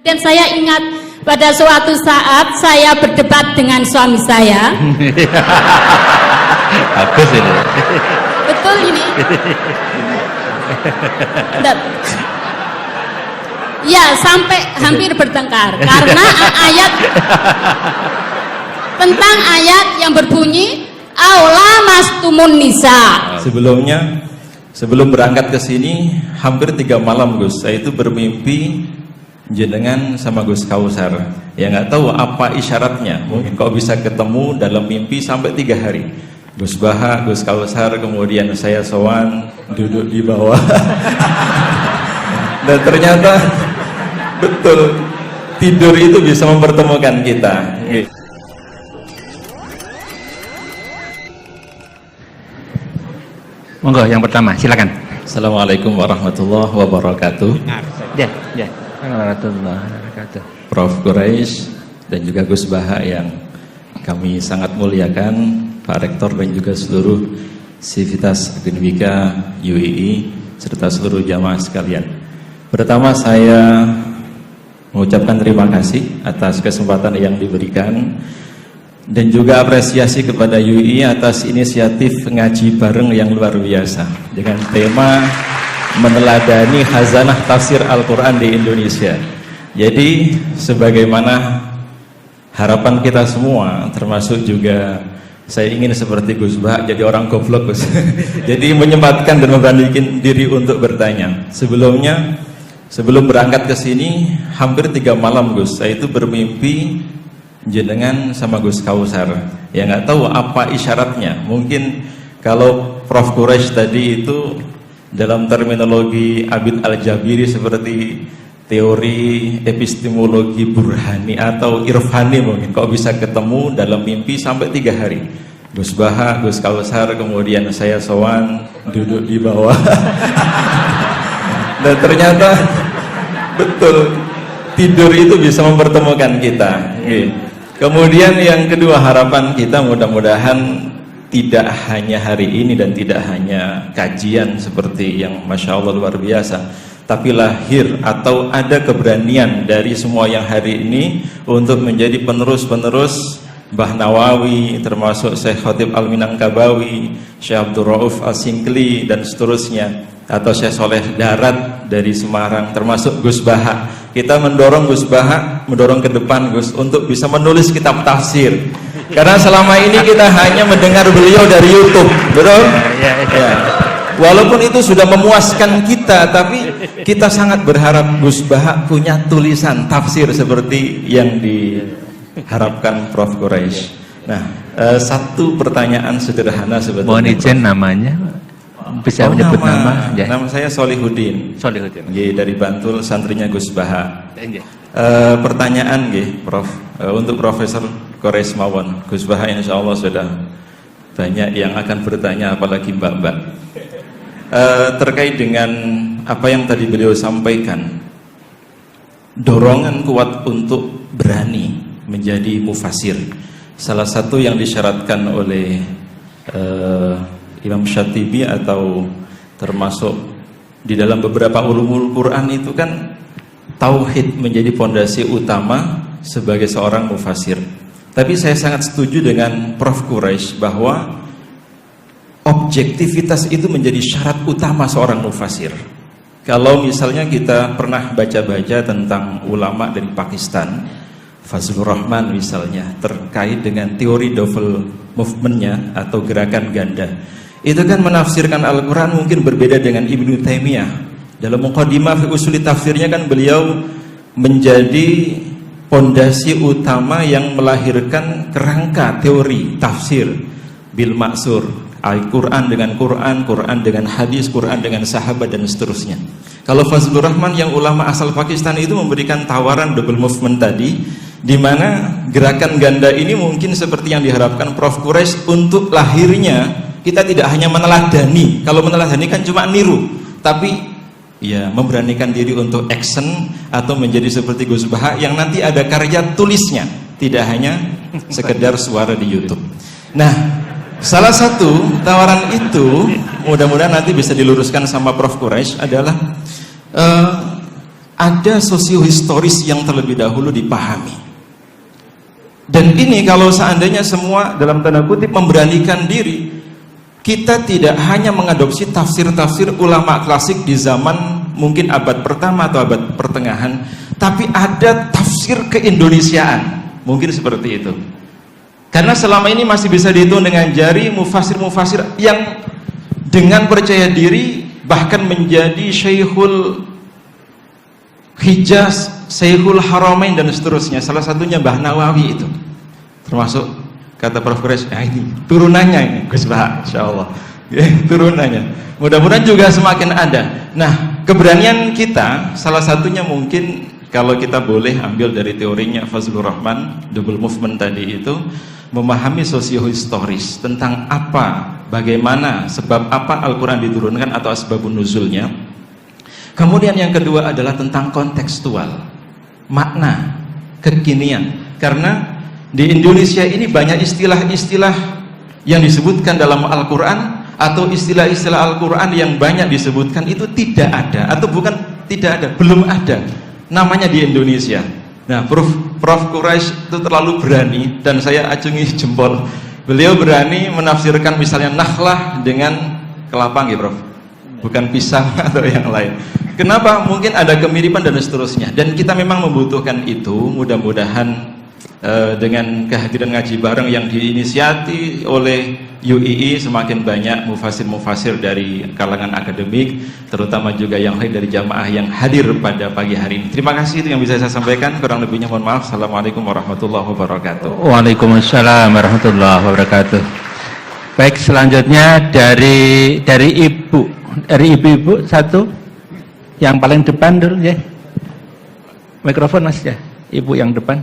Dan saya ingat pada suatu saat saya berdebat dengan suami saya. Bagus ini. Betul ini. Ya, sampai hampir bertengkar karena ayat tentang ayat yang berbunyi aula mastumun nisa. Sebelum berangkat ke sini hampir 3 malam Gus, saya itu bermimpi jenengan sama Gus Kausar. Ya nggak tahu apa isyaratnya. Mungkin kok bisa ketemu dalam mimpi sampai 3 hari. Gus Baha, Gus Kausar, kemudian saya sowan duduk di bawah. Dan ternyata betul tidur itu bisa mempertemukan kita. Monggo yang pertama, silakan. Assalamualaikum warahmatullahi wabarakatuh. Ya. Warahmatullahi wabarakatuh. Prof Quraisy dan juga Gus Baha yang kami sangat muliakan, Pak Rektor dan juga seluruh Sivitas Akademika UII serta seluruh jamaah sekalian. Pertama saya mengucapkan terima kasih atas kesempatan yang diberikan dan juga apresiasi kepada UII atas inisiatif ngaji bareng yang luar biasa dengan tema meneladani khazanah tafsir Al-Quran di Indonesia. Jadi sebagaimana harapan kita semua, termasuk juga saya ingin seperti Gus Bah jadi orang goblok Gus. Jadi menyempatkan dan memberanikan diri untuk bertanya. Sebelum berangkat ke sini hampir 3 malam Gus, saya itu bermimpi jenengan sama Gus Kausar. Ya nggak tahu apa isyaratnya. Mungkin kalau Prof Quraisy tadi itu dalam terminologi Abid Al-Jabiri seperti teori epistemologi burhani atau irfani, mungkin kok bisa ketemu dalam mimpi sampai 3 hari. Gus Baha, Gus Kausar, kemudian saya sowan duduk di bawah. Dan ternyata betul tidur itu bisa mempertemukan kita. Kemudian yang kedua, harapan kita mudah-mudahan tidak hanya hari ini dan tidak hanya kajian seperti yang Masya Allah luar biasa, tapi lahir atau ada keberanian dari semua yang hari ini untuk menjadi penerus-penerus Mbah Nawawi, termasuk Syekh Khatib Al-Minangkabawi, Syekh Abdul Rauf Al-Singkli dan seterusnya, atau Syekh Soleh Darat dari Semarang, termasuk Gus Baha. Kita mendorong Gus Baha, mendorong ke depan Gus untuk bisa menulis kitab tafsir. Karena selama ini kita hanya mendengar beliau dari YouTube, betul? Ya. Walaupun itu sudah memuaskan kita, tapi kita sangat berharap Gus Baha punya tulisan tafsir seperti yang diharapkan Prof Quraisy. Nah, satu pertanyaan sederhana sebetulnya. Mohon izin namanya, bisa menyebut nama? Ya. Nama saya Solihuddin. Dari Bantul, santrinya Gus Baha. Pertanyaan Prof, untuk Profesor Quraisy mawon. Gus Baha insya Allah sudah banyak yang akan bertanya, apalagi mbak-mbak, terkait dengan apa yang tadi beliau sampaikan, dorongan kuat untuk berani menjadi mufasir. Salah satu yang disyaratkan oleh Imam Syatibi atau termasuk di dalam beberapa ulumul Quran itu kan tauhid menjadi fondasi utama sebagai seorang mufasir. Tapi saya sangat setuju dengan Prof Quraisy bahwa objektivitas itu menjadi syarat utama seorang mufasir. Kalau misalnya kita pernah baca-baca tentang ulama dari Pakistan, Fazlur Rahman misalnya, terkait dengan teori double movement-nya atau gerakan ganda, itu kan menafsirkan Al-Quran mungkin berbeda dengan Ibnu Taimiyah. Dalam Muqaddimah fi Usuli Tafsirnya kan beliau menjadi pondasi utama yang melahirkan kerangka teori tafsir bil maksur, Al-Quran dengan Quran, Quran dengan hadis, Quran dengan sahabat dan seterusnya. Kalau Fazlur Rahman yang ulama asal Pakistan itu memberikan tawaran double movement tadi, di mana gerakan ganda ini mungkin seperti yang diharapkan Prof Quraisy untuk lahirnya kita tidak hanya meneladani. Kalau meneladani kan cuma niru, tapi ya memberanikan diri untuk action atau menjadi seperti Gus Baha yang nanti ada karya tulisnya, tidak hanya sekedar suara di YouTube. Nah, salah satu tawaran itu mudah-mudahan nanti bisa diluruskan sama Prof Quraisy adalah ada sosiohistoris yang terlebih dahulu dipahami. Dan ini kalau seandainya semua dalam tanda kutip memberanikan diri, kita tidak hanya mengadopsi tafsir-tafsir ulama klasik di zaman mungkin abad pertama atau abad pertengahan, tapi ada tafsir keindonesiaan, mungkin seperti itu. Karena selama ini masih bisa dihitung dengan jari mufasir-mufasir yang dengan percaya diri bahkan menjadi Syekhul Hijaz, Syekhul Haramain dan seterusnya. Salah satunya Mbah Nawawi itu, termasuk kata Prof. Quraisy, ini turunannya ini Gus Baha, insyaallah turunannya. Mudah-mudahan juga semakin ada. Nah, keberanian kita salah satunya mungkin kalau kita boleh ambil dari teorinya Fazlur Rahman, double movement tadi itu, memahami sosiohistoris tentang apa, bagaimana, sebab apa Al-Quran diturunkan atau asbabun nuzulnya. Kemudian yang kedua adalah tentang kontekstual, makna, kekinian. Karena di Indonesia ini banyak istilah-istilah yang disebutkan dalam Al-Quran atau istilah-istilah Al-Quran yang banyak disebutkan itu tidak ada, atau bukan tidak ada, belum ada namanya di Indonesia. Nah, Prof. Quraisy itu terlalu berani dan saya acungi jempol. Beliau berani menafsirkan misalnya nakhlah dengan kelapa nggih, Prof. Bukan pisang atau yang lain. Kenapa? Mungkin ada kemiripan dan seterusnya. Dan kita memang membutuhkan itu. Mudah-mudahan dengan kehadiran ngaji bareng yang diinisiasi oleh UII, semakin banyak mufasir-mufasir dari kalangan akademik, terutama juga yang lain dari jamaah yang hadir pada pagi hari ini. Terima kasih, itu yang bisa saya sampaikan. Kurang lebihnya mohon maaf. Assalamualaikum warahmatullahi wabarakatuh. Waalaikumsalam warahmatullahi wabarakatuh. Baik, selanjutnya dari ibu-ibu satu yang paling depan dulu ya. Mikrofon Mas ya, ibu yang depan.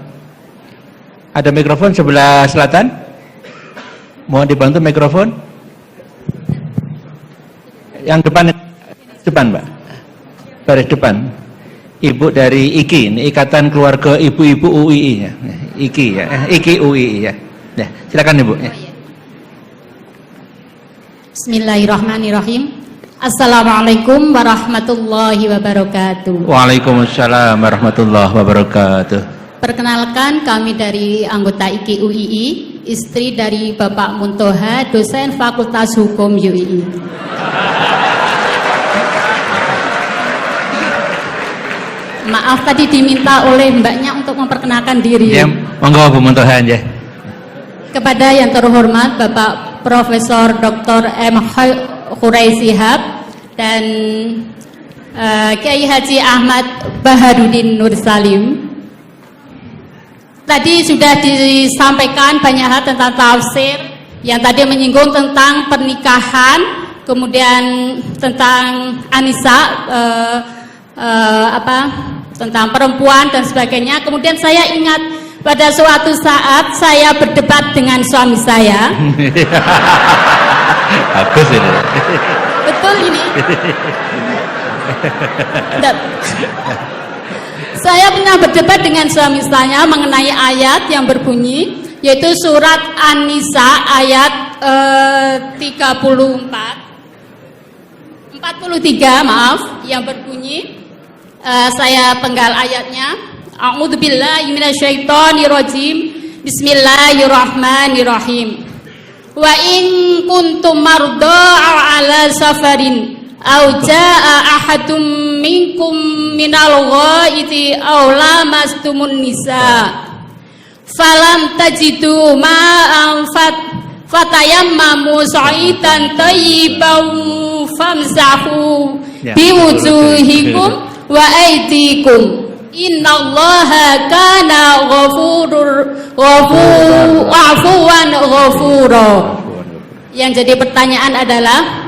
Ada mikrofon sebelah selatan. Mohon dibantu mikrofon. Yang depan Mbak. Baris depan. Ibu dari IKI, ini Ikatan Keluarga Ibu-Ibu UII ya. IKI ya, IKI UII ya. Ya, silakan Ibu ya. Bismillahirrahmanirrahim. Assalamualaikum warahmatullahi wabarakatuh. Waalaikumsalam warahmatullahi wabarakatuh. Perkenalkan, kami dari anggota IKI UII, istri dari Bapak Muntoha, dosen Fakultas Hukum UII. Maaf, tadi diminta oleh mbaknya untuk memperkenalkan diri. Ya, monggo Bu Muntoha ya. Kepada yang terhormat Bapak Profesor Dr. M. Quraisy Shihab dan Kiai Haji Ahmad Baharudin Nur Salim. Tadi sudah disampaikan banyak hal tentang tafsir, yang tadi menyinggung tentang pernikahan, kemudian tentang Anisa, tentang perempuan dan sebagainya. Kemudian saya ingat pada suatu saat saya berdebat dengan suami saya. Bagus ini. Betul ini. Saya pernah berdebat dengan suami saya mengenai ayat yang berbunyi, yaitu surat An-Nisa ayat 43 yang berbunyi, saya penggal ayatnya. A'udzubillahi minasyaitonirrajim. Bismillahirrahmanirrahim. Wa in kuntum marda ala safarin aw jaa ahadum minkum minal ghaiti aw lamastumun nisa falam tajidu ma'an fatayammamu sa'idan thayyiban famsahu biwujuhikum wa aydikum innallaha kana afuwan ghafura. Yang jadi pertanyaan adalah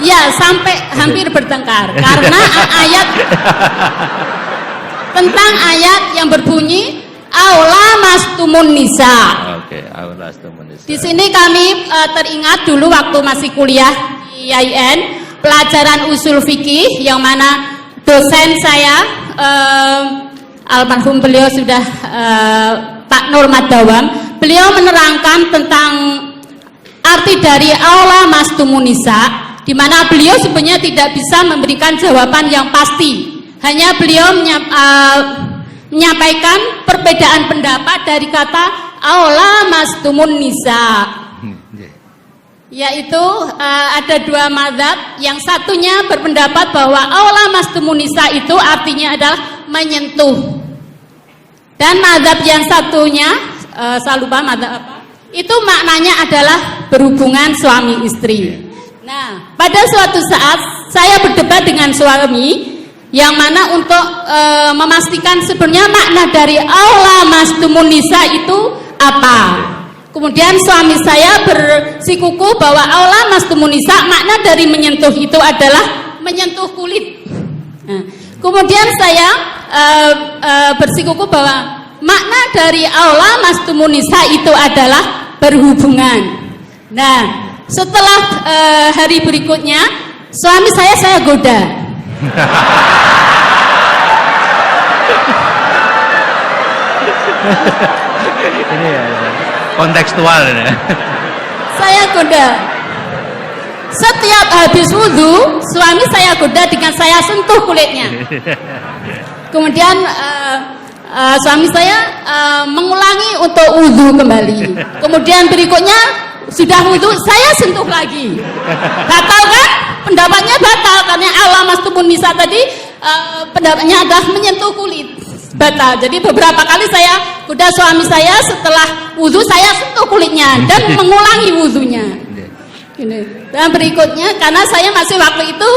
ya, sampai hampir bertengkar karena ayat tentang ayat yang berbunyi aula mastumun nisa. Oke, aula mastumun nisa. Di sini kami teringat dulu waktu masih kuliah di IAIN, pelajaran usul fikih, yang mana dosen saya almarhum beliau sudah Pak Nur Madawam. Beliau menerangkan tentang arti dari aula mastumun nisa. di mana beliau sebenarnya tidak bisa memberikan jawaban yang pasti. Hanya beliau menyampaikan perbedaan pendapat dari kata aula mastumun nisa, yaitu ada dua mazhab. Yang satunya berpendapat bahwa aula mastumun nisa itu artinya adalah menyentuh, dan mazhab yang satunya saya lupa mazhab apa, itu maknanya adalah berhubungan suami istri. Nah, pada suatu saat saya berdebat dengan suami, yang mana untuk memastikan sebenarnya makna dari aula mastumun nisa itu apa. Kemudian suami saya bersikuku bahwa aula mastumun nisa makna dari menyentuh itu adalah menyentuh kulit. Nah, kemudian saya bersikuku bahwa makna dari aula mastumun nisa itu adalah berhubungan. Nah, setelah hari berikutnya suami saya goda. Ini ya, kontekstual ya. Saya goda. Setiap habis wudhu, suami saya goda dengan saya sentuh kulitnya. Kemudian suami saya mengulangi untuk wudhu kembali. Kemudian berikutnya sudah wudhu, saya sentuh lagi. Batal kan? Pendapatnya batal karena aula mastumun nisa tadi pendapatnya adalah menyentuh kulit. Batal. Jadi beberapa kali saya goda suami saya, setelah wudhu saya sentuh kulitnya dan mengulangi wudhunya. Dan berikutnya karena saya masih waktu itu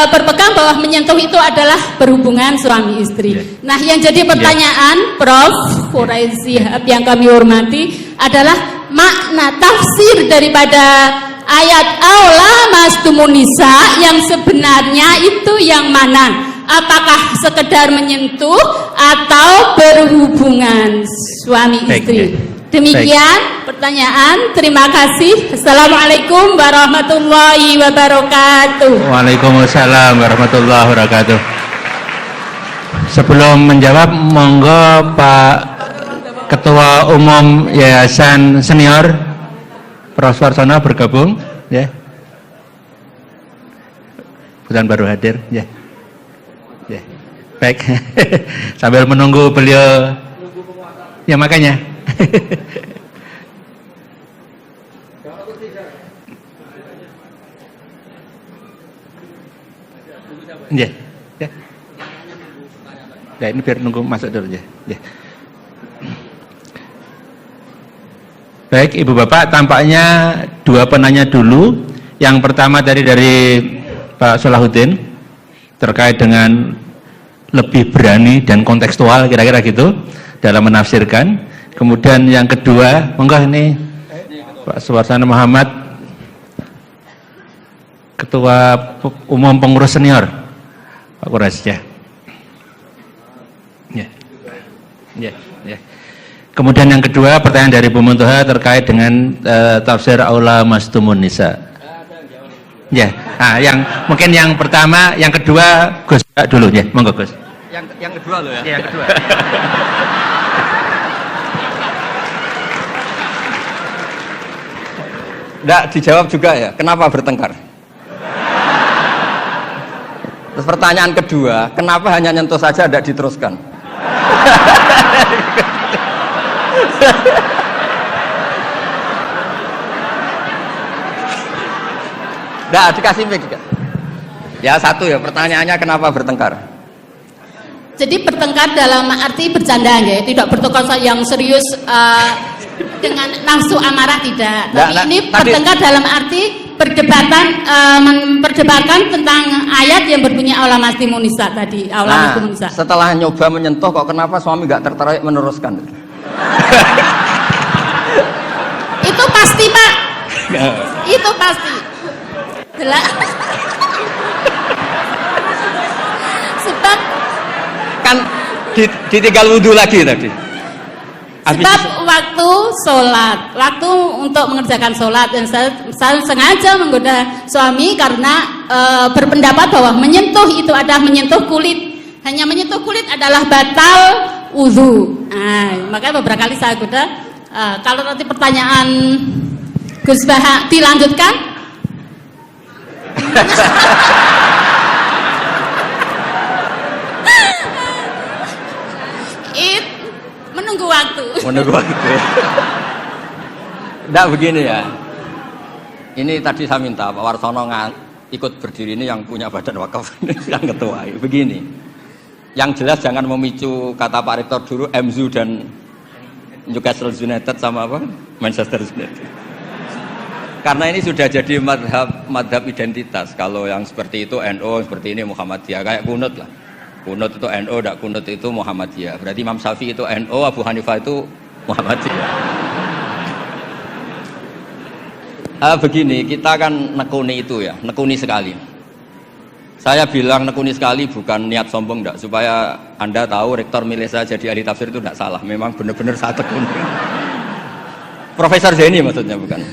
berpegang bahwa menyentuh itu adalah berhubungan suami istri. Nah, yang jadi pertanyaan Prof. Quraisy yang kami hormati adalah makna tafsir daripada ayat aula mastumun nisa yang sebenarnya itu yang mana? Apakah sekedar menyentuh atau berhubungan suami istri? Demikian pertanyaan. Terima kasih. Assalamualaikum warahmatullahi wabarakatuh. Waalaikumsalam warahmatullahi wabarakatuh. Sebelum menjawab, monggo Pak Ketua Umum Yayasan Senior Prof. Suarsono bergabung, ya. Bukan baru hadir, ya. Ya. Baik. Sambil menunggu beliau, ya makanya. Ya. Ya. Ya, ini biar nunggu masuk dulu ya. Ya. Baik, Ibu Bapak, tampaknya dua penanya dulu. Yang pertama dari Pak Solahuddin terkait dengan lebih berani dan kontekstual, kira-kira gitu dalam menafsirkan. Kemudian yang kedua, monggo ini Pak Suwarsana Muhammad, Ketua Umum Pengurus Senior Pak Quraisy, ya. Ya. Ya, ya. Kemudian yang kedua, pertanyaan dari Bu Muntoha terkait dengan tafsir aula mastumun nisa. Ya, yang mungkin yang pertama, yang kedua Gus dulu ya, monggo Gus. Yang kedua loh ya. Yang kedua. Nggak dijawab juga ya, kenapa bertengkar? Terus pertanyaan kedua, kenapa hanya nyentuh saja tidak diteruskan? Nggak dikasih mic juga. Ya satu ya, pertanyaannya kenapa bertengkar? Jadi bertengkar dalam arti bercanda ya, tidak bertengkar yang serius dengan nafsu amarah tidak. Tapi ini bertengkar dalam arti memperdebatkan tentang ayat yang berbunyi aula mastumun nisa tadi, aula mastumun nisa. Setelah nyoba menyentuh kok kenapa suami nggak tertarik meneruskan? Itu pasti Pak. Itu pasti. Sebab kan ditinggal wudhu lagi tadi. Sebab waktu sholat, waktu untuk mengerjakan sholat, dan saya sengaja menggoda suami karena berpendapat bahwa menyentuh itu adalah menyentuh kulit. Hanya menyentuh kulit adalah batal wudhu. Nah, makanya beberapa kali saya goda. Kalau nanti pertanyaan Gus Baha dilanjutkan, Menunggu waktu. Menunggu waktu. Enggak begini ya. Ini tadi saya minta Pak Warsono ikut berdiri ini yang punya badan wakaf yang ketua. Begini. Yang jelas jangan memicu kata Pak Rektor dulu MZU dan Newcastle United sama apa? Manchester United. Karena ini sudah jadi madhab identitas. Kalau yang seperti itu NU, seperti ini Muhammadiyah, kayak kunut lah. Kunut itu NU, tidak kunut itu Muhammadiyah. Berarti Imam Syafi'i itu NU, Abu Hanifah itu Muhammadiyah. Begini, kita kan nekuni itu ya, nekuni sekali. Saya bilang nekuni sekali bukan niat sombong enggak, supaya Anda tahu Rektor milih saya jadi ahli tafsir itu enggak salah. Memang benar-benar saya tekuni. Profesor Zaini maksudnya bukan?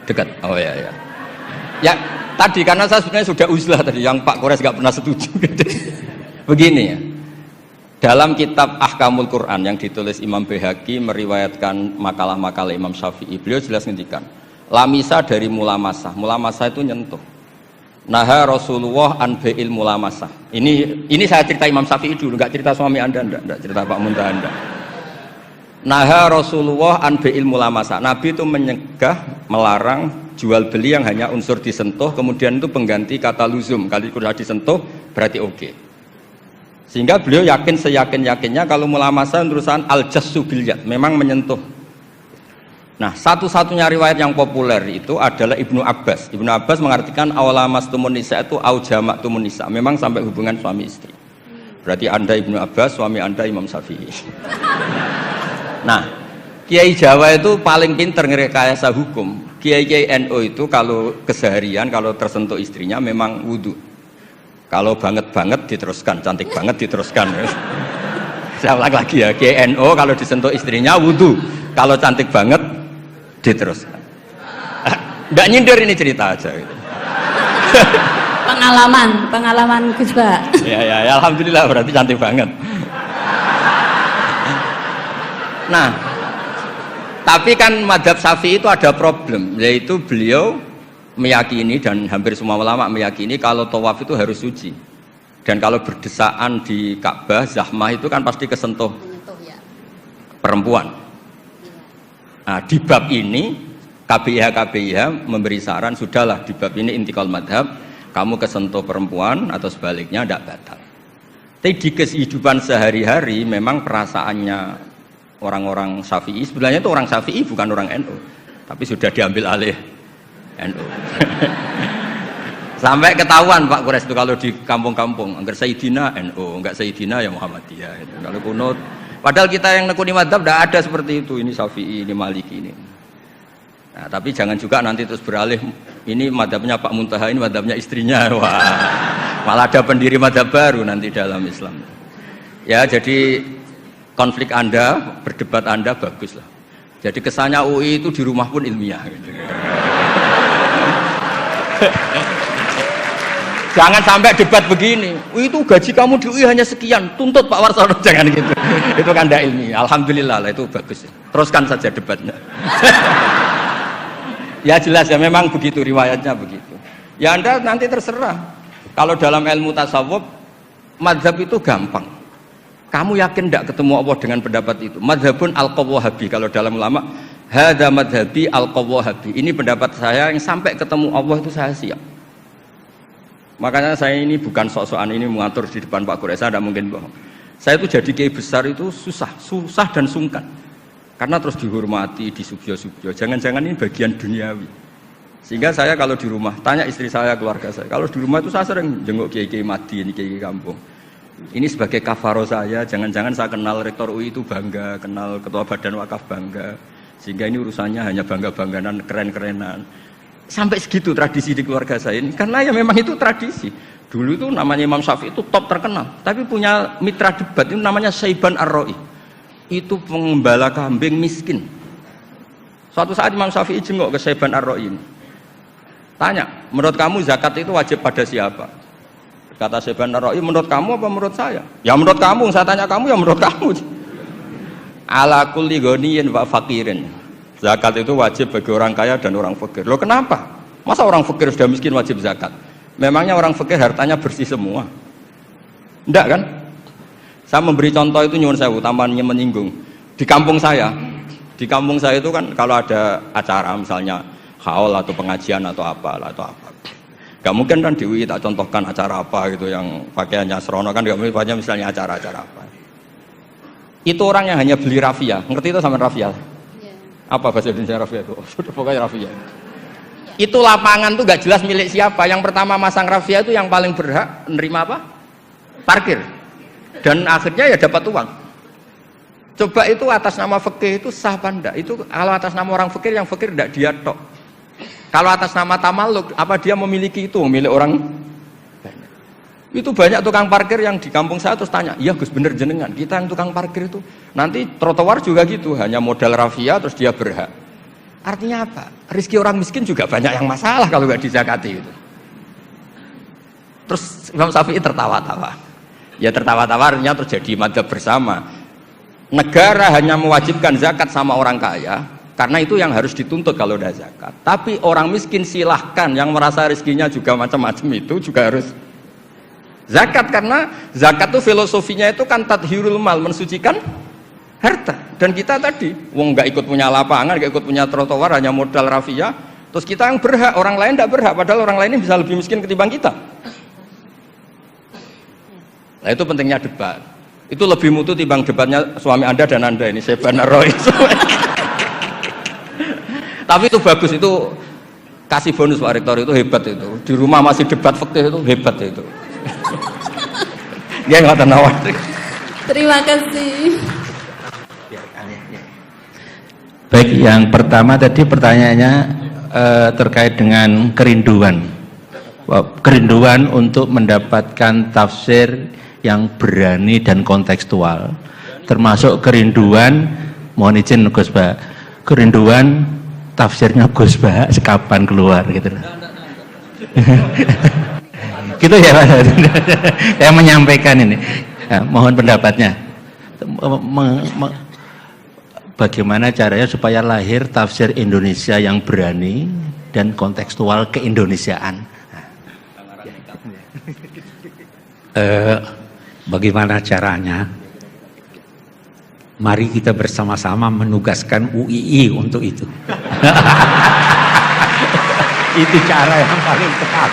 Dekat. Oh ya ya. Ya tadi karena saya sebenarnya sudah uzlah tadi, yang Pak Kores enggak pernah setuju. Begini ya. Dalam kitab Ahkamul Quran yang ditulis Imam Baihaqi meriwayatkan makalah-makalah Imam Syafi'i, beliau jelas ngendikan, lamisa dari mulamasah. Mulamasah itu nyentuh. Naha Rasulullah an bai'il mulamasah. Ini saya cerita Imam Syafi'i dulu, enggak cerita suami Anda, enggak cerita Pak Muntaha Anda. Naha Rasulullah an bai'il mulamasah. Nabi itu menyegah, melarang jual beli yang hanya unsur disentuh, kemudian itu pengganti kata luzum. Kali sudah disentuh berarti oke. Sehingga beliau yakin seyakin-yakinnya kalau mulamasah urusan al-jassu bil yad, memang menyentuh. Nah, satu-satunya riwayat yang populer itu adalah Ibnu Abbas. Ibnu Abbas mengartikan awalamastumun nisa itu au jama'tumun nisa, memang sampai hubungan suami istri. Berarti Anda Ibnu Abbas, suami Anda Imam Syafi'i. Nah, Kiai Jawa itu paling pinter ngerekayasa hukum. Kiai NU itu kalau keseharian kalau tersentuh istrinya memang wudu. Kalau banget diteruskan, cantik banget diteruskan. Saya ulang lagi ya, Kiai NU kalau disentuh istrinya wudu. Kalau cantik banget diteruskan. Enggak nyindir, ini cerita aja gitu. Pengalaman Gus Bah. Ya, alhamdulillah berarti cantik banget. Nah, tapi kan madhab Syafi'i itu ada problem, yaitu beliau meyakini dan hampir semua ulama meyakini kalau tawaf itu harus suci. Dan kalau berdesaan di Ka'bah, zahmah itu kan pasti kesentuh perempuan. Nah, di bab ini KBIH memberi saran, sudahlah di bab ini intikal madhab, kamu kesentuh perempuan atau sebaliknya tidak batal. Tapi di kehidupan sehari-hari memang perasaannya orang-orang Syafi'i, sebenarnya itu orang Syafi'i bukan orang NU, tapi sudah diambil alih NU. Sampai ketahuan Pak Kures itu kalau di kampung-kampung, enggak Sayyidina NU, enggak Sayyidina ya Muhammadiyah. Gitu. Kalau kunut, padahal kita yang nekuni madhab tidak ada seperti itu. Ini Syafi'i, ini Maliki ini. Nah, tapi jangan juga nanti terus beralih. Ini madhabnya Pak Muntaha, ini madhabnya istrinya. Wah, malah ada pendiri madhab baru nanti dalam Islam. Ya, jadi konflik Anda, berdebat Anda bagus lah. Jadi kesannya UI itu di rumah pun ilmiah. Gitu. Jangan sampai debat begini. Itu gaji kamu di UI hanya sekian, tuntut Pak Warsono, jangan gitu. Itu kan tidak ilmiah. Alhamdulillah lah, itu bagus. Teruskan saja debatnya. Ya jelas ya, memang begitu riwayatnya begitu. Ya Anda nanti terserah. Kalau dalam ilmu tasawuf, madhab itu gampang. Kamu yakin tidak ketemu Allah dengan pendapat itu? Madhabun al-qawwahabi, kalau dalam ulama, hadza madhabi al-qawwahabi. Ini pendapat saya yang sampai ketemu Allah itu saya siap. Makanya saya ini bukan sok-sokan ini mengatur di depan Pak Kures, saya tidak mungkin bohong. Saya itu jadi kiai besar itu susah dan sungkan. Karena terus dihormati, disubyo-subyo. Jangan-jangan ini bagian duniawi. Sehingga saya kalau di rumah, tanya istri saya, keluarga saya. Kalau di rumah itu saya sering jenguk kiai-kiai mati, ini kiai kampung. Ini sebagai kafaro saya, jangan-jangan saya kenal Rektor UI itu bangga, kenal Ketua Badan Wakaf bangga. Sehingga ini urusannya hanya bangga-bangganan, keren-kerenan. Sampai segitu tradisi di keluarga saya ini. Karena ya memang itu tradisi. Dulu itu namanya Imam Syafi'i itu top terkenal. Tapi punya mitra debat, itu namanya Syaiban Ar-Ra'i. Itu pengembala kambing miskin. Suatu saat Imam Syafi'i jenguk ke Syaiban Ar-Ra'i ini. Tanya, menurut kamu zakat itu wajib pada siapa? Kata Syaiban Ar-Ra'i, menurut kamu apa menurut saya? Ya menurut kamu, saya tanya kamu ya menurut kamu. Ala kulli ghaniyin wa faqirin. Zakat itu wajib bagi orang kaya dan orang fakir. Loh kenapa? Masa orang fakir sudah miskin wajib zakat? Memangnya orang fakir hartanya bersih semua? Enggak kan? Saya memberi contoh itu nyuwun sewu, tampaknya menyinggung. Di kampung saya itu kan kalau ada acara misalnya haul atau pengajian atau apa. Gak mungkin kan di UI tak contohkan acara apa gitu yang pakaiannya serono kan, gak mungkin misalnya acara-acara apa. Itu orang yang hanya beli rafia, ngerti itu sama rafia? Apa bahasa Indonesia rafia itu? Sudah pokoknya rafia. Itu lapangan tuh gak jelas milik siapa. Yang pertama masang rafia itu yang paling berhak menerima apa? Parkir. Dan akhirnya ya dapat uang. Coba itu atas nama fikih itu sah apa enggak? Itu kalau atas nama orang fakir, yang fakir enggak dia tok. Kalau atas nama tamaluk, apa dia memiliki itu, milik orang banyak. Itu banyak tukang parkir yang di kampung saya terus tanya, iya Gus bener jenengan, kita yang tukang parkir itu nanti trotoar juga gitu, hanya modal rafia terus dia berhak. Artinya apa? Rezeki orang miskin juga banyak yang masalah kalau nggak dizakati itu. Terus Imam Syafi'i tertawa-tawa. Ya tertawa-tawa artinya terjadi madzhab bersama. Negara hanya mewajibkan zakat sama orang kaya karena itu yang harus dituntut kalau udah zakat. Tapi orang miskin silahkan, yang merasa rezekinya juga macam-macam itu juga harus zakat, karena zakat itu filosofinya itu kan tathhirul mal, mensucikan harta. Dan kita tadi wong nggak ikut punya lapangan, nggak ikut punya trotoar, hanya modal rafia, terus kita yang berhak, orang lain tidak berhak, padahal orang lain ini bisa lebih miskin ketimbang kita. Nah itu pentingnya debat. Itu lebih mutu timbang debatnya suami Anda dan Anda ini, Sebana Roy. Tapi itu bagus, itu kasih bonus Pak Rektor, itu hebat itu. Di rumah masih debat fikih itu hebat itu. Dia nggak tenawar. Terima kasih. Baik, yang pertama tadi pertanyaannya terkait dengan kerinduan. Kerinduan untuk mendapatkan tafsir yang berani dan kontekstual, termasuk kerinduan, mohon izin Gus Bah, kerinduan tafsirnya Gus Bah sekapan keluar gitu. Gitu ya Pak. Saya menyampaikan ini. Ya, mohon pendapatnya. Bagaimana caranya supaya lahir tafsir Indonesia yang berani dan kontekstual keindonesiaan? Bagaimana caranya? Mari kita bersama-sama menugaskan UII untuk itu. Itu cara yang paling tepat.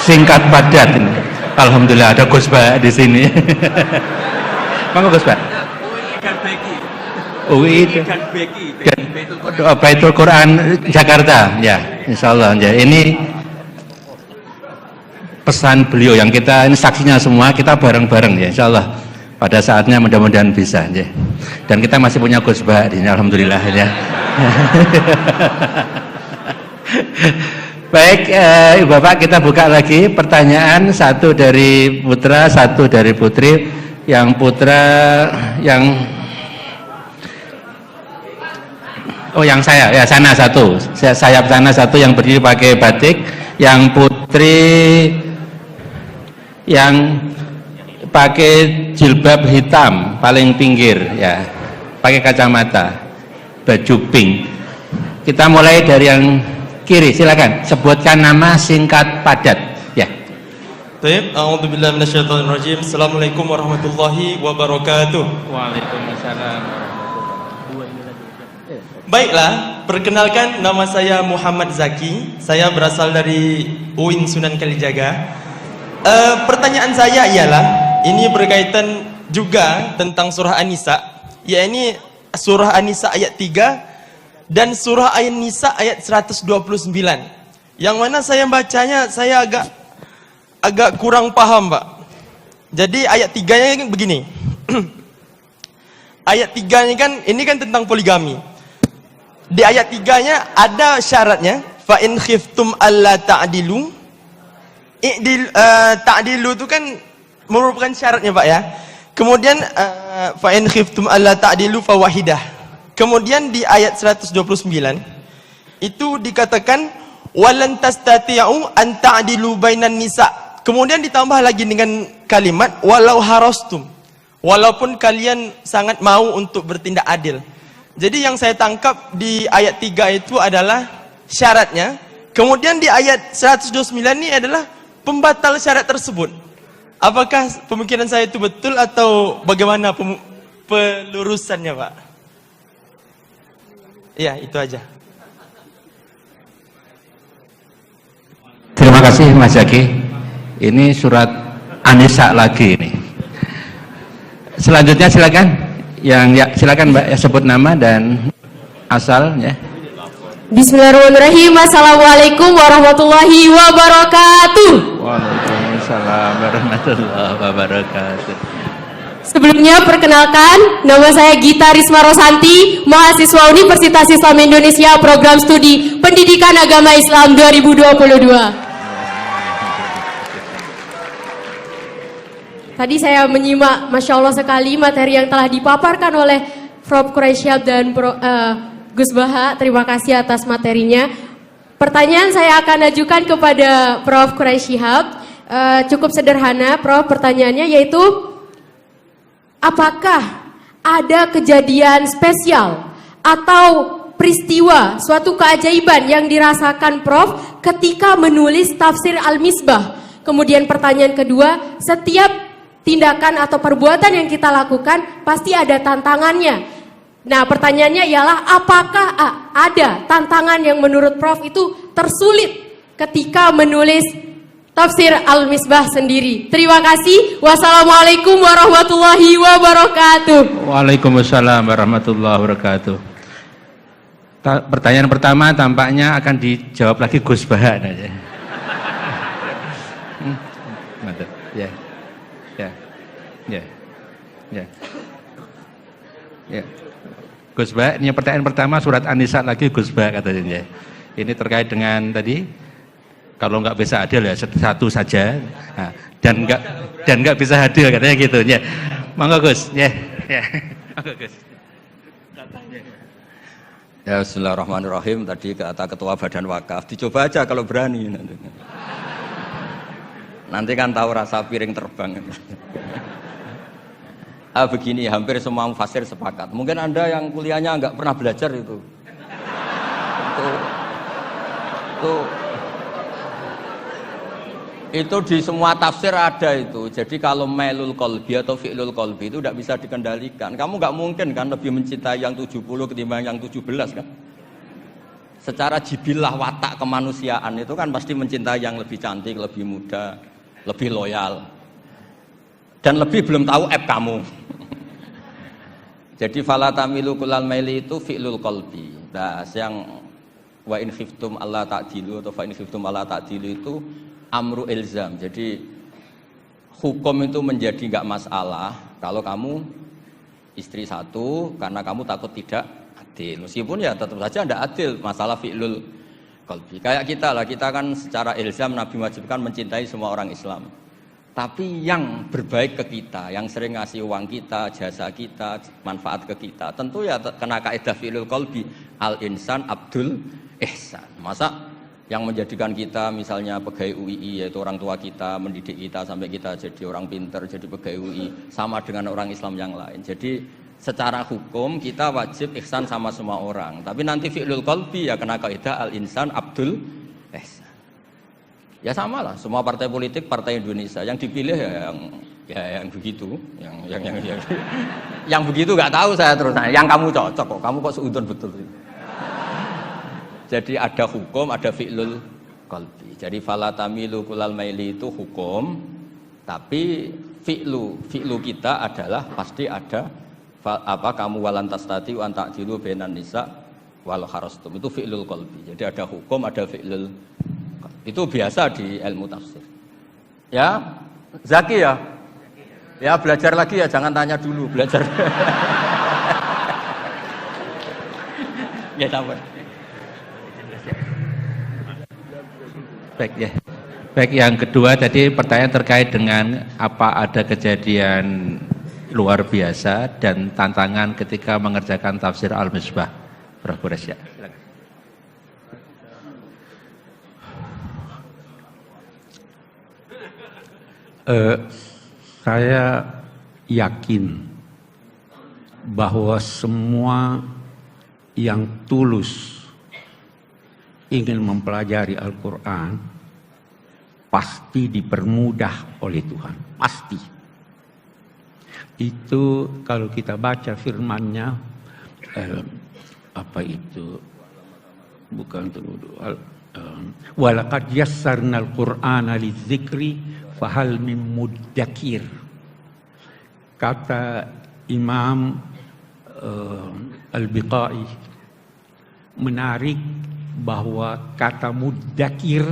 Singkat padat ini. Alhamdulillah ada Gus Bah di sini. Monggo Gus Bah. UI dan Baitul Quran Jakarta, ya, insya Allah. Ya, ini pesan beliau yang kita ini saksinya semua, kita bareng-bareng ya, insya Allah. Pada saatnya mudah-mudahan bisa, ya. Dan kita masih punya Gus Bah ini, alhamdulillah ya. Baik, Ibu Bapak, kita buka lagi pertanyaan, satu dari putra, satu dari putri. Yang putra yang saya ya, sana satu, sayap sana satu yang berdiri pakai batik, yang putri yang pakai jilbab hitam paling pinggir ya, pakai kacamata, baju pink. Kita mulai dari yang kiri, silakan sebutkan nama singkat padat ya. Baik, a'udzubillahi minasyaitonirrajim. Assalamualaikum warahmatullahi wabarakatuh. Waalaikumsalam. Baiklah, perkenalkan, nama saya Muhammad Zaki. Saya berasal dari UIN Sunan Kalijaga. Pertanyaan saya ialah, ini berkaitan juga tentang surah An-Nisa, yaitu surah An-Nisa ayat 3 dan surah An-Nisa ayat 129. Yang mana saya bacanya saya agak kurang paham, Pak. Jadi ayat 3-nya begini. Ayat 3-nya kan ini kan tentang poligami. Di ayat 3-nya ada syaratnya, fa in khiftum alla ta'dilu. Ta'dilu itu kan merupakan syaratnya, Pak ya. Kemudian fa in khiftum alla ta'dilu fawahidah. Kemudian di ayat 129 itu dikatakan walan tastati'u an ta'dilu bainan nisa. Kemudian ditambah lagi dengan kalimat walau harastum. walaupun kalian sangat mau untuk bertindak adil. Jadi yang saya tangkap di ayat 3 itu adalah syaratnya. Kemudian di ayat 129 ini adalah pembatal syarat tersebut. Apakah pemikiran saya itu betul atau bagaimana pelurusannya, Pak? Ya, itu aja. Terima kasih Mas Zaki. Ini surat An-Nisa lagi ini. Selanjutnya silakan. Silakan Mbak ya, sebut nama dan asal ya. Bismillahirrahmanirrahim. Assalamualaikum warahmatullahi wabarakatuh. Waalaikumsalam warahmatullahi wabarakatuh. Sebelumnya perkenalkan, nama saya Gita Risma Rosanti, mahasiswa Universitas Islam Indonesia, program studi Pendidikan Agama Islam 2022. Tadi saya menyimak, Masya Allah sekali, materi yang telah dipaparkan oleh Prof. Quraisyhab dan Gus Baha. Terima kasih atas materinya. Pertanyaan saya akan ajukan kepada Prof. Quraisyhab. Cukup sederhana, Prof. Pertanyaannya yaitu, apakah ada kejadian spesial atau peristiwa, suatu keajaiban yang dirasakan Prof ketika menulis tafsir Al-Misbah? Kemudian pertanyaan kedua, setiap tindakan atau perbuatan yang kita lakukan pasti ada tantangannya. Nah, pertanyaannya ialah apakah ada tantangan yang menurut Prof itu tersulit ketika menulis tafsir Al-Misbah sendiri? Terima kasih. Wassalamualaikum warahmatullahi wabarakatuh. Waalaikumsalam warahmatullahi wabarakatuh. Pertanyaan pertama tampaknya akan dijawab lagi Gus Baha aja. Mantap. Ya. Ya. Ya. Ya. Ya. Gus Baha, ini pertanyaan pertama surat An-Nisa lagi Gus Baha katanya. Ini terkait dengan tadi, kalau nggak bisa adil ya satu saja, nah, dan nggak bisa adil katanya gitu ya. Monggo Gus, ya. Monggo Gus. Ya, bismillahirrahmanirrahim. Tadi kata Ketua Badan Wakaf, dicoba aja kalau berani. Nanti kan tahu rasa piring terbang. Begini, hampir semua mufasir sepakat. Mungkin Anda yang kuliahnya nggak pernah belajar itu di semua tafsir ada itu. Jadi kalau mailul qalbi atau fi'lul qalbi itu tidak bisa dikendalikan. Kamu nggak mungkin kan lebih mencintai yang 70 ketimbang yang 17 kan. Secara jibilah watak kemanusiaan itu kan pasti mencintai yang lebih cantik, lebih muda, lebih loyal. Dan lebih belum tahu app kamu. Jadi fala tamilu kullal maili itu fi'lul qalbi. Nah, yang wa in khiftum alla ta'dilu atau fa in khiftum alla ta'dilu itu amru ilzam. Jadi hukum itu menjadi enggak masalah kalau kamu istri satu karena kamu takut tidak adil. Meskipun ya tetap saja enggak adil, masalah fi'lul qalbi. Kayak kita lah, kita kan secara ilzam Nabi wajibkan mencintai semua orang Islam. Tapi yang berbaik ke kita, yang sering ngasih uang kita, jasa kita, manfaat ke kita, tentu ya kena kaidah fi'lul qalbi, al-insan abdul ihsan. Masa yang menjadikan kita misalnya pegawai UII, yaitu orang tua kita, mendidik kita sampai kita jadi orang pinter, jadi pegawai UII, sama dengan orang Islam yang lain. Jadi secara hukum kita wajib ihsan sama semua orang. Tapi nanti fi'lul qalbi ya kena kaidah al-insan abdul ihsan. Ya sama lah, semua partai politik, partai Indonesia yang dipilih ya yang begitu, yang begitu nggak tahu saya terus. Nah, yang kamu cocok kok, kamu kok seudon betul. Jadi ada hukum, ada fi'lul qalbi. Jadi fala tamilu kullal maili itu hukum, tapi fi'lu kita adalah pasti ada kamu walan tastati wa ta'dilu bainan nisa walau harastum. Itu fi'lul qalbi. Jadi ada hukum, ada fi'lul qalbi. Itu biasa di ilmu tafsir. Ya, Zaki ya. Ya belajar lagi ya, jangan tanya dulu, belajar. Ya tahu. Baik ya. Baik, yang kedua tadi pertanyaan terkait dengan apa ada kejadian luar biasa dan tantangan ketika mengerjakan tafsir Al-Misbah. Prof. Quraisyhab. Silakan. Saya yakin bahwa semua yang tulus ingin mempelajari Al-Quran pasti dipermudah oleh Tuhan, pasti. Itu kalau kita baca firman-Nya, apa itu? Bukan walaqad yassarnal Qur'ana lidzikri fahal min muddakir. Kata Imam Al-Biqai menarik bahwa kata muddakir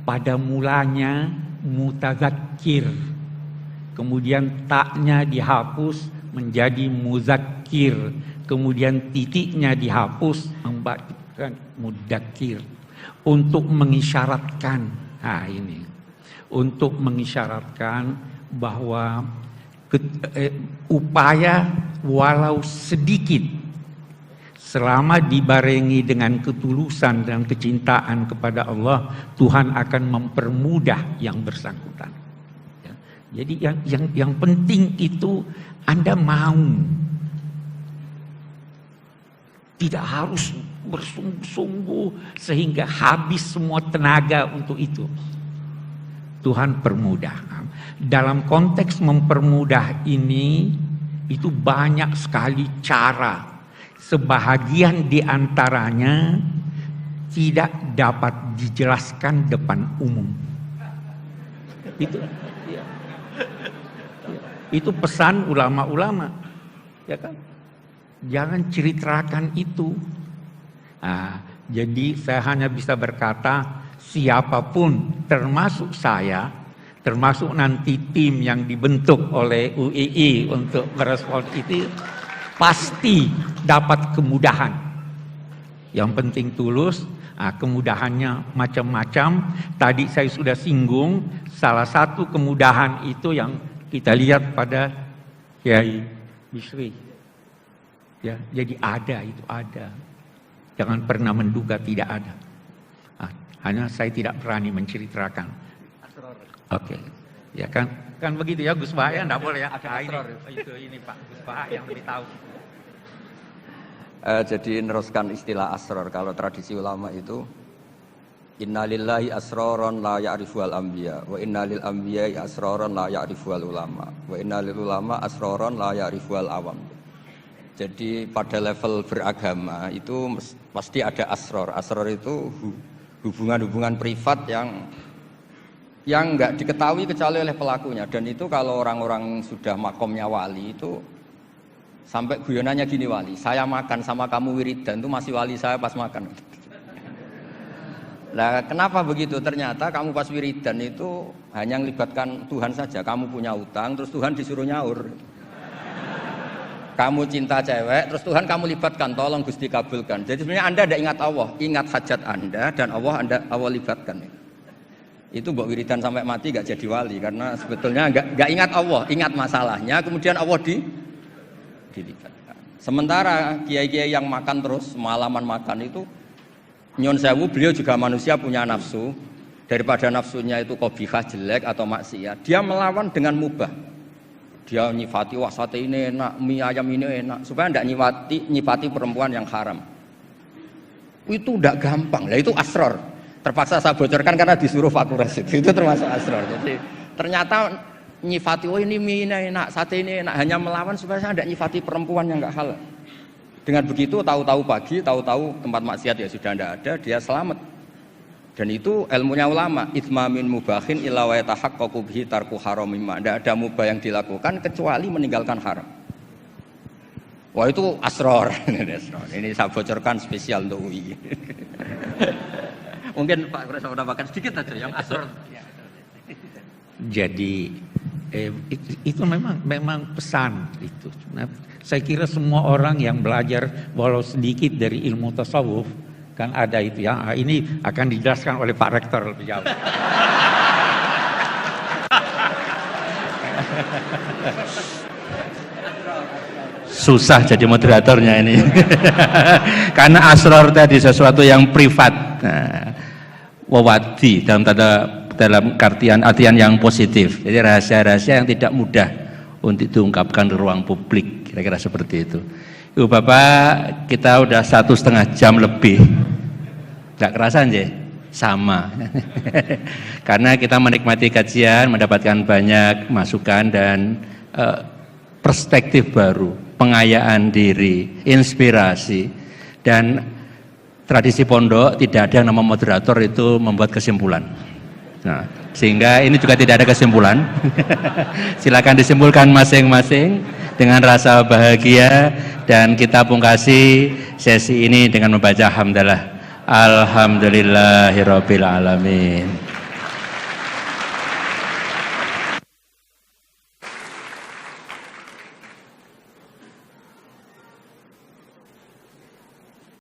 pada mulanya mutazakir, kemudian taknya dihapus menjadi muzakir, kemudian titiknya dihapus membacakan muddakir untuk mengisyaratkan, untuk mengisyaratkan bahwa upaya walau sedikit selama dibarengi dengan ketulusan dan kecintaan kepada Allah, Tuhan akan mempermudah yang bersangkutan. Ya. Jadi yang penting itu Anda mau, tidak harus bersungguh-sungguh sehingga habis semua tenaga untuk itu. Tuhan permudah. Dalam konteks mempermudah ini, itu banyak sekali cara. Sebahagian di antaranya tidak dapat dijelaskan depan umum. Itu pesan ulama-ulama, ya kan? Jangan ceritakan itu. Jadi saya hanya bisa berkata, siapapun termasuk saya, termasuk nanti tim yang dibentuk oleh UII untuk merespons itu, pasti dapat kemudahan. Yang penting tulus. Kemudahannya macam-macam. Tadi saya sudah singgung, salah satu kemudahan itu yang kita lihat pada Kiai Bisri. Ya, jadi itu ada. Jangan pernah menduga tidak ada. Hanya saya tidak berani menceritakan. Oke, ya kan begitu ya Gus Baha, enggak boleh ya. Ini Pak Gus Baha yang lebih tahu. Jadi meneruskan istilah asror. Kalau tradisi ulama itu, innalillahi asroron la ya'rifuhal anbiya, wa innalil anbiya'i asroron la ya'rifuhal ulama, wa innalil ulama asroron la ya'rifuhal awam. Jadi pada level beragama itu pasti ada asror. Asror itu hubungan-hubungan privat yang nggak diketahui kecuali oleh pelakunya. Dan itu kalau orang-orang sudah makomnya wali itu sampai guyonannya gini, wali, saya makan sama kamu wiridan itu masih wali saya pas makan. Nah, kenapa begitu? Ternyata kamu pas wiridan itu hanya melibatkan Tuhan saja. Kamu punya utang, terus Tuhan disuruh nyaur. Kamu cinta cewek, terus Tuhan kamu libatkan, tolong Gusti kabulkan. Jadi sebenarnya Anda tidak ingat Allah, ingat hajat Anda dan Allah libatkan. Itu mbok wiridan sampai mati gak jadi wali karena sebetulnya gak ingat Allah, ingat masalahnya, kemudian Allah dilibatkan. Sementara kiai-kiai yang makan terus, malaman makan itu, nyon sewu, beliau juga manusia punya nafsu. Daripada nafsunya itu qabihah, jelek atau maksiat, dia melawan dengan mubah. Dia nyifati, wah sate ini enak, mie ayam ini enak, supaya tidak nyifati perempuan yang haram. Itu tidak gampang, lah itu asror. Terpaksa saya bocorkan karena disuruh Fakultas itu termasuk asror. Jadi ternyata nyifati, oh ini mie ini enak, sate ini enak, hanya melawan supaya saya tidak nyifati perempuan yang enggak halal. Dengan begitu tahu-tahu pagi, tahu-tahu tempat maksiat ya sudah tidak ada, dia selamat. Dan itu ilmunya ulama, itmamin mubahin illa wa yatahaqqaqu bihi tarku haramimma. Tidak ada mubah yang dilakukan kecuali meninggalkan haram. Wah itu asror. Ini saya bocorkan spesial untuk UI. Mungkin Pak Kures mau tambahkan sedikit aja yang asror. Jadi itu memang pesan itu. Nah, saya kira semua orang yang belajar walau sedikit dari ilmu tasawuf kan ada itu ya. Ini akan dijelaskan oleh Pak Rektor lebih jauh. Susah jadi moderatornya ini. Karena asror tadi sesuatu yang privat. Wawadi dalam artian yang positif. Jadi rahasia-rahasia yang tidak mudah untuk diungkapkan di ruang publik, kira-kira seperti itu. Ibu Bapak, kita udah 1,5 jam lebih, nggak kerasa aja, sama. Karena kita menikmati kajian, mendapatkan banyak masukan dan perspektif baru, pengayaan diri, inspirasi, dan tradisi pondok tidak ada yang nama moderator itu membuat kesimpulan. Nah, sehingga ini juga tidak ada kesimpulan. Silakan disimpulkan masing-masing dengan rasa bahagia, dan kita pungkasi sesi ini dengan membaca hamdalah. Alhamdulillahirabbil alamin.